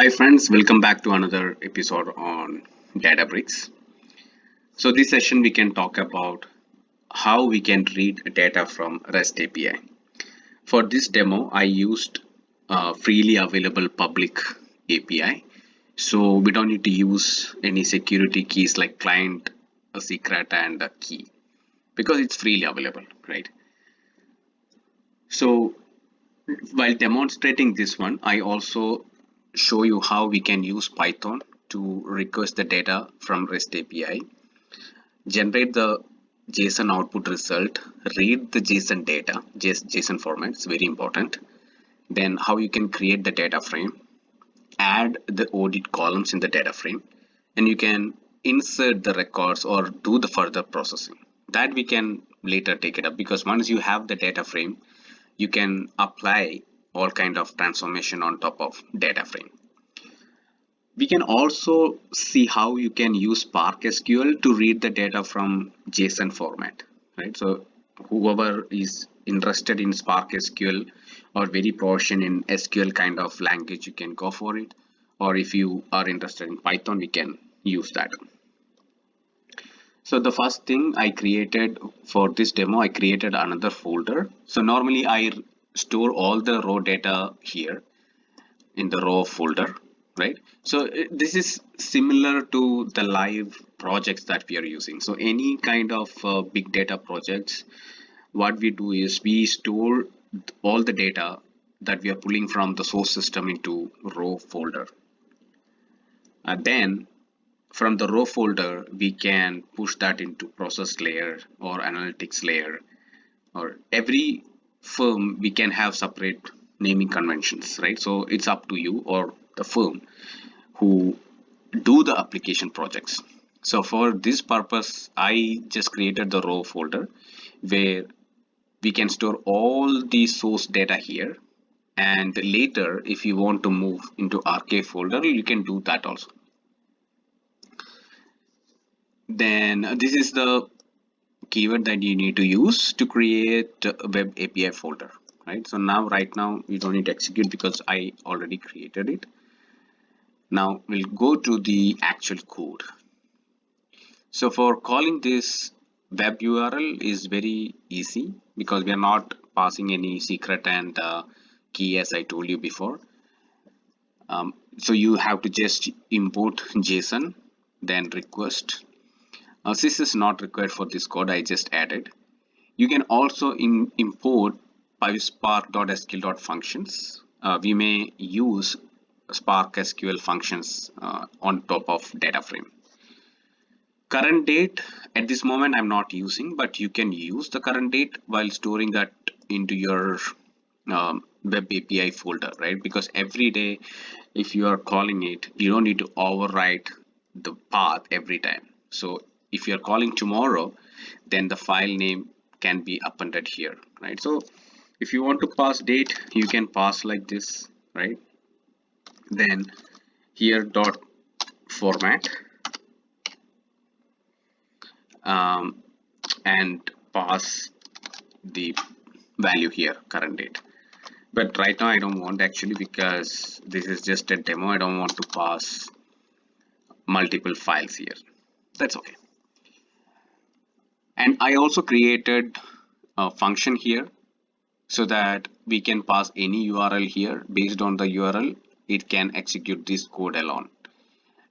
Hi friends, welcome back to another episode on Databricks. So this session we can talk about how we can read data from REST API. For this demo, I used freely available public API. So we don't need to use any security keys like client, a secret and a key because it's freely available, right? So while demonstrating this one, I also show you how we can use Python to request the data from REST API, generate the JSON output result, read the JSON data, JSON format, it's very important. Then how you can create the data frame, add the audit columns in the data frame, and you can insert the records or do the further processing. That we can later take it up because once you have the data frame, you can apply all kind of transformation on top of data frame. We can also see how you can use Spark SQL to read the data from JSON format, right? So whoever is interested in Spark SQL or very proficient in SQL kind of language, you can go for it. Or if you are interested in Python, we can use that. So the first thing I created for this demo, I created another folder. So normally I store all the raw data here in the raw folder, right? So this is similar to the live projects that we are using. So any kind of big data projects, what we do is we store all the data that we are pulling from the source system into raw folder. And then from the raw folder, we can push that into process layer or analytics layer, or every firm we can have separate naming conventions, right? So it's up to you or the firm who do the application projects. So for this purpose, I just created the raw folder where we can store all the source data here. And later, if you want to move into archive folder, you can do that also. Then this is the keyword that you need to use to create a web API folder, right? So right now you don't need to execute because I already created it. Now we'll go to the actual code. So for calling this web URL is very easy because we are not passing any secret and key as I told you before. So you have to just import JSON, then request. This is not required for this code, I just added. You can also import pyspark.sql.functions. We may use Spark SQL functions on top of data frame. Current date, at this moment I'm not using, but you can use the current date while storing that into your web API folder, right? Because every day if you are calling it, you don't need to overwrite the path every time. So if you're calling tomorrow, then the file name can be appended here, right? So if you want to pass date, you can pass like this, right? Then here dot format and pass the value here, current date. But right now I don't want actually because this is just a demo. I don't want to pass multiple files here. That's okay. And I also created a function here so that we can pass any URL here. Based on the URL, it can execute this code alone.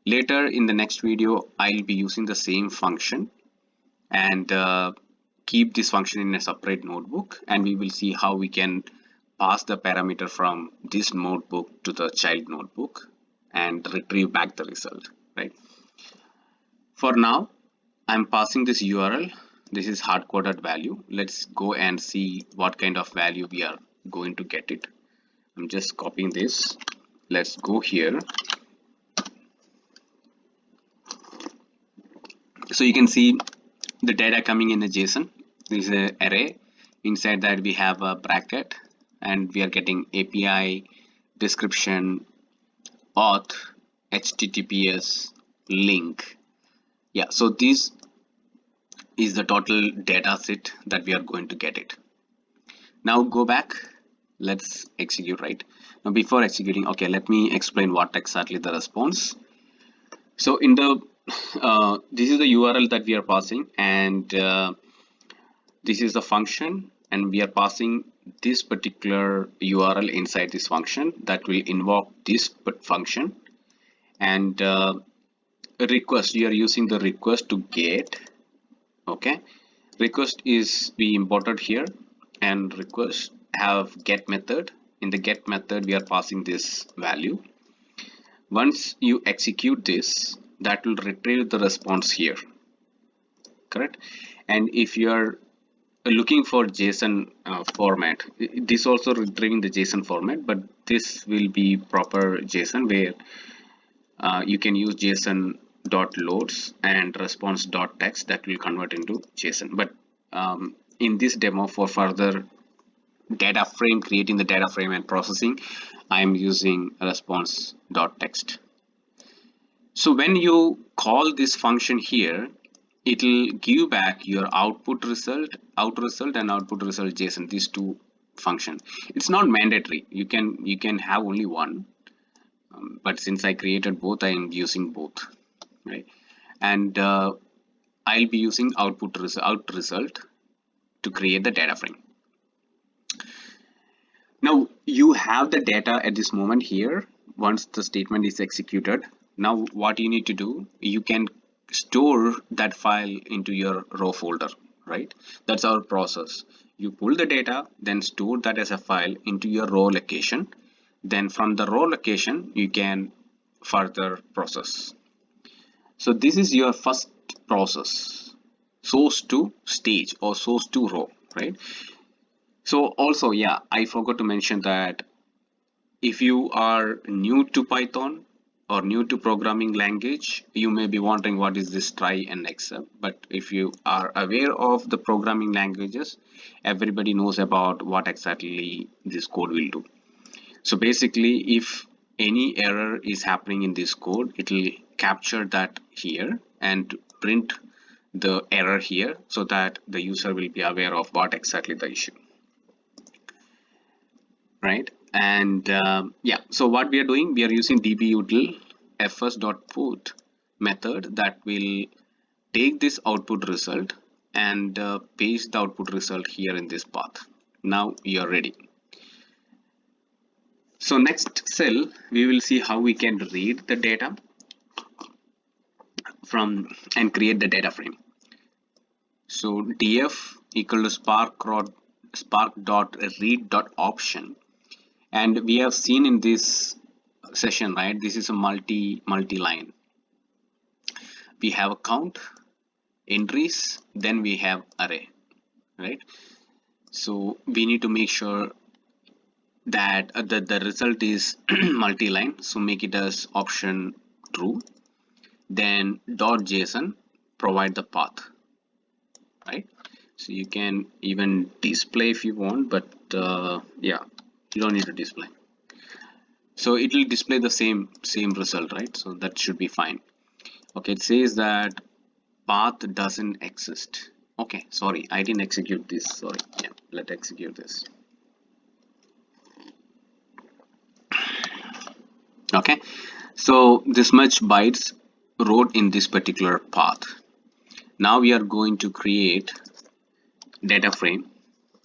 Later in the next video, I'll be using the same function and keep this function in a separate notebook, and we will see how we can pass the parameter from this notebook to the child notebook and retrieve back the result, right? For now, I'm passing this URL. This is hard-coded value. Let's go and see what kind of value we are going to get it. I'm just copying this. Let's go here. So you can see the data coming in the JSON. This is an array. Inside that we have a bracket and we are getting API, description, auth, HTTPS, link. Yeah, so this is the total data set that we are going to get it. Now go back let's execute. Right now, before executing, okay, let me explain what exactly the response. So in the this is the URL that we are passing, and this is the function, and we are passing this particular URL inside this function that will invoke this function. And request, you are using the request to get. Okay, request is be imported here, and request have get method. In the get method we are passing this value. Once you execute this, that will retrieve the response here, correct? And if you are looking for JSON format, this also retrieving the JSON format, but this will be proper JSON, where you can use JSON dot loads and response dot text that will convert into JSON. But in this demo, for further data frame, creating the data frame and processing, I am using response dot text. So when you call this function here, it will give back your output result, out result, and output result JSON, these two functions. It's not mandatory, you can have only one, but since I created both, I am using both, right? And I'll be using out result to create the data frame. Now you have the data at this moment here. Once the statement is executed, now what you need to do, you can store that file into your raw folder, right? That's our process. You pull the data, then store that as a file into your raw location. Then from the raw location, you can further process. So this is your first process, source to stage or source to raw, right? So also, yeah, I forgot to mention that if you are new to Python or new to programming language, you may be wondering what is this try and except. But if you are aware of the programming languages, everybody knows about what exactly this code will do. So basically, if any error is happening in this code, it will capture that here and print the error here, so that the user will be aware of what exactly the issue, right? And yeah, so what we are doing, we are using dbutil fs.put method that will take this output result and paste the output result here in this path. Now you are ready. So next cell, we will see how we can read the data from and create the data frame. So df equal to spark dot read dot option, and we have seen in this session, right, this is a multi line. We have a count, entries, then we have array, right? So we need to make sure that the result is multi-line, so make it as option true. Then .json, provide the path, right? So you can even display if you want, but yeah, you don't need to display. So it will display the same result, right? So that should be fine. Okay, it says that path doesn't exist. Okay, sorry, I didn't execute this. Sorry, yeah, let's execute this. Okay, so this much bytes wrote in this particular path. Now we are going to create data frame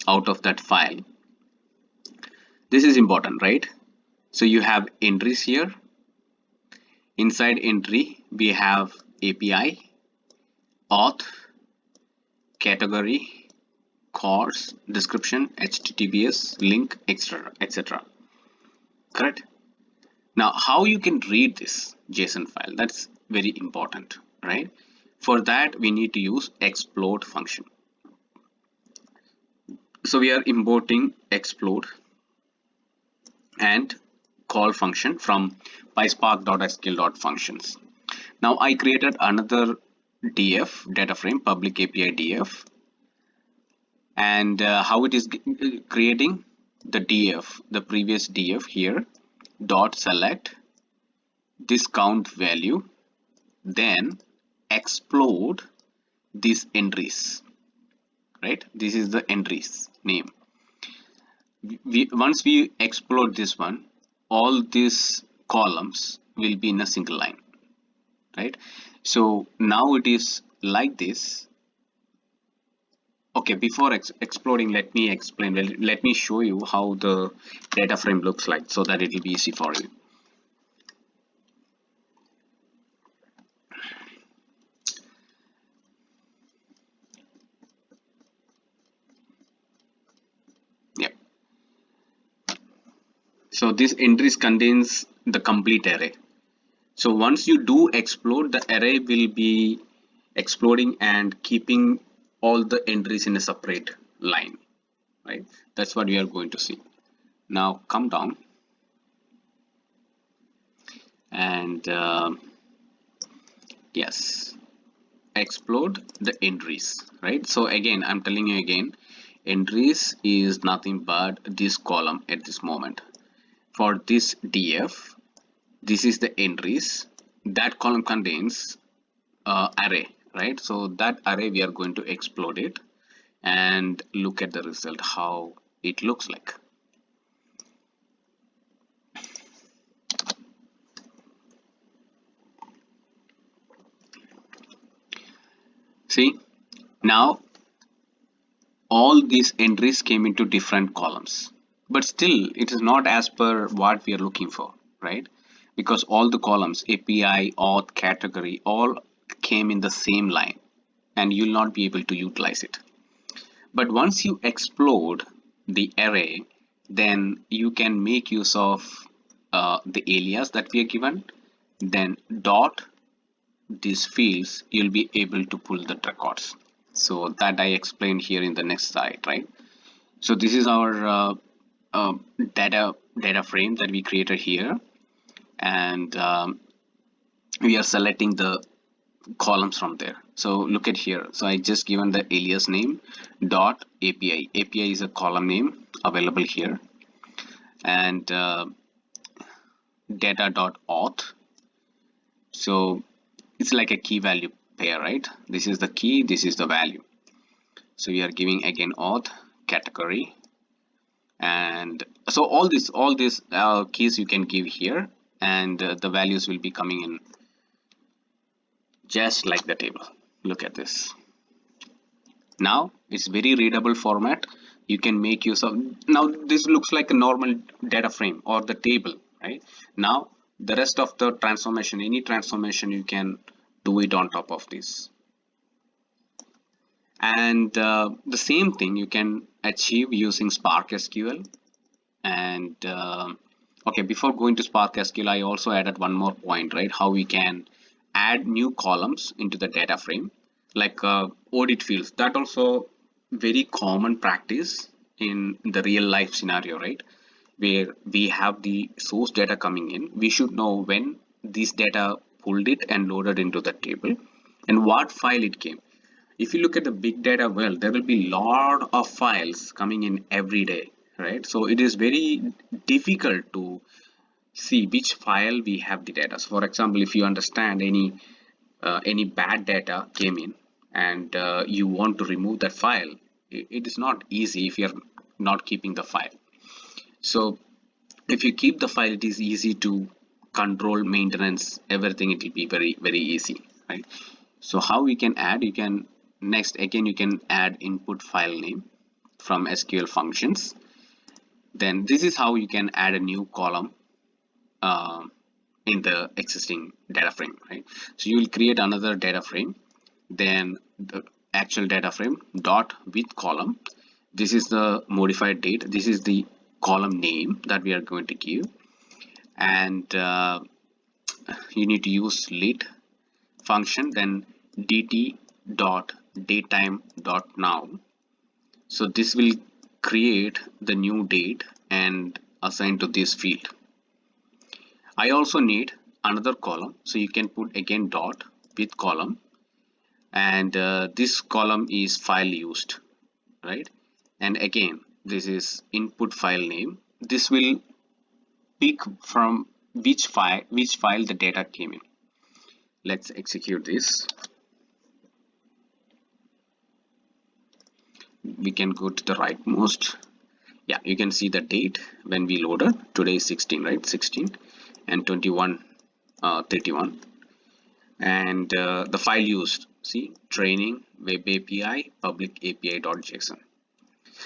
out of that file. This is important, right? So you have entries here. Inside entry we have API, auth, category, course, description, HTTPS, link, etc. Correct? Now how you can read this JSON file, that's very important, right? For that we need to use explode function. So we are importing explode and call function from pyspark.sql.functions. Now I created another df, data frame, public API df, and how it is creating the df, the previous df here, dot select this count value, then explode these entries, right? This is the entries name. once we explode this one, all these columns will be in a single line, right? So now it is like this. Okay, before exploding, let me explain. Well, let me show you how the data frame looks like so that it will be easy for you. Yeah. So this entries contains the complete array. So once you do explode, the array will be exploding and keeping all the entries in a separate line, right? That's what we are going to see. Now come down and yes, explode the entries, right? So again, I'm telling you again, entries is nothing but this column at this moment. For this df, this is the entries. That column contains array, right? So that array we are going to explode it and look at the result, how it looks like. See, now all these entries came into different columns, but still it is not as per what we are looking for, right? Because all the columns, API, auth, category, all came in the same line and you'll not be able to utilize it. But once you explode the array, then you can make use of the alias that we are given, then dot these fields, you'll be able to pull the records. So that I explained here in the next slide, right? So this is our data frame that we created here, and we are selecting the columns from there. So look at here. So I just given the alias name dot API. API is a column name available here, and data dot auth. So it's like a key value pair, right? This is the key, this is the value. So we are giving again auth, category, and so all these keys you can give here, and the values will be coming in just like the table. Look at this. Now it's very readable format. You can make use of. Now this looks like a normal data frame or the table, right? Now the rest of the transformation, any transformation, you can do it on top of this. And the same thing you can achieve using Spark SQL. And okay, before going to Spark SQL, I also added one more point, right? How we can add new columns into the data frame, like audit fields. That also very common practice in the real life scenario, right? Where we have the source data coming in, we should know when this data pulled it and loaded into the table and what file it came. If you look at the big data world, there will be lot of files coming in every day, right? So it is very difficult to see which file we have the data. So for example, if you understand any bad data came in and you want to remove that file, it is not easy if you're not keeping the file. So if you keep the file, it is easy to control maintenance, everything. It will be very easy, right? So how we can add, you can next again you can add input file name from SQL functions. Then this is how you can add a new column in the existing data frame, right? So you will create another data frame, then the actual data frame dot with column. This is the modified date, this is the column name that we are going to give, and you need to use lit function, then dt dot datetime dot now. So this will create the new date and assign to this field. I also need another column, so you can put again dot with column, and this column is file used, right? And again this is input file name. This will pick from which file the data came in. Let's execute this. We can go to the rightmost. Yeah, you can see the date when we loaded. Today is 16, right? 16 and 21, 31. And the file used, see, training, web API, public API.json.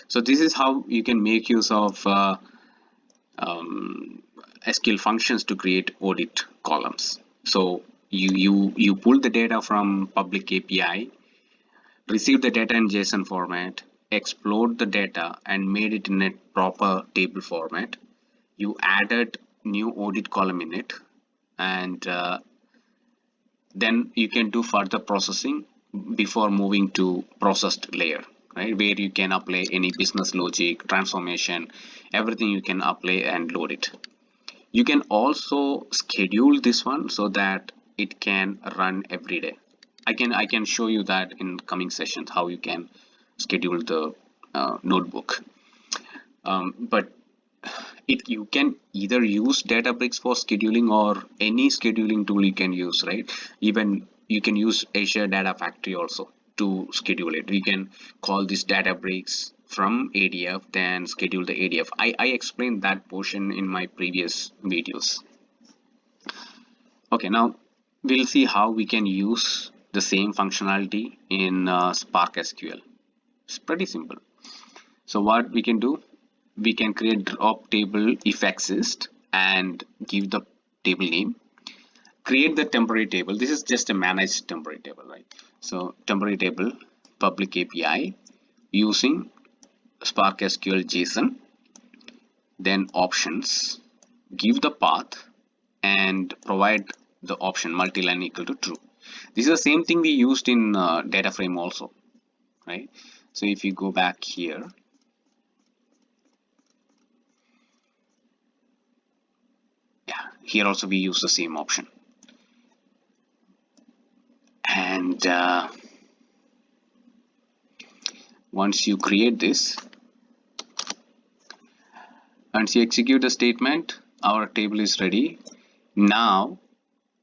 So this is how you can make use of SQL functions to create audit columns. So you pull the data from public API, receive the data in JSON format, explode the data and made it in a proper table format. You added new audit column in it, and then you can do further processing before moving to processed layer, right, where you can apply any business logic, transformation, everything you can apply and load it. You can also schedule this one so that it can run every day. I can show you that in coming sessions how you can schedule the notebook. But you can either use Databricks for scheduling or any scheduling tool you can use, right? Even you can use Azure Data Factory also to schedule it. We can call this Databricks from ADF, then schedule the ADF. I explained that portion in my previous videos. Okay, now we'll see how we can use the same functionality in Spark SQL. It's pretty simple. So what we can do, we can create drop table if exist and give the table name. Create the temporary table. This is just a managed temporary table, right? So temporary table, public API using Spark SQL JSON, then options, give the path and provide the option multi-line equal to true. This is the same thing we used in dataframe also, right? So if you go back here, yeah, here also we use the same option. And once you create this, once you execute the statement, our table is ready. Now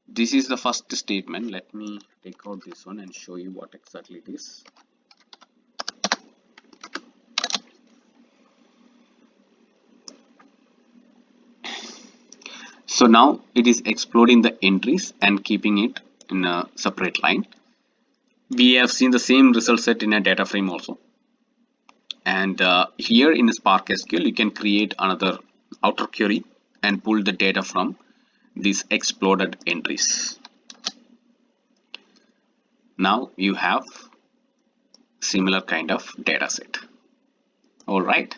this is the first statement. Let me take out this one and show you what exactly it is. So now it is exploding the entries and keeping it in a separate line. We have seen the same result set in a data frame also. And here in Spark SQL, you can create another outer query and pull the data from these exploded entries. Now you have similar kind of data set. All right.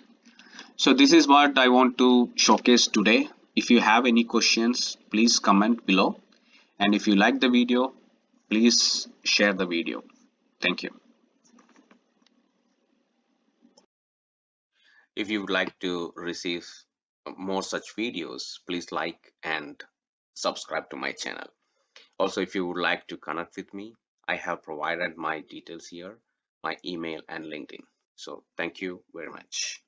So this is what I want to showcase today. If you have any questions, please comment below. And if you like the video, please share the video. Thank you. If you would like to receive more such videos, please like and subscribe to my channel. Also, if you would like to connect with me, I have provided my details here, my email and LinkedIn. So thank you very much.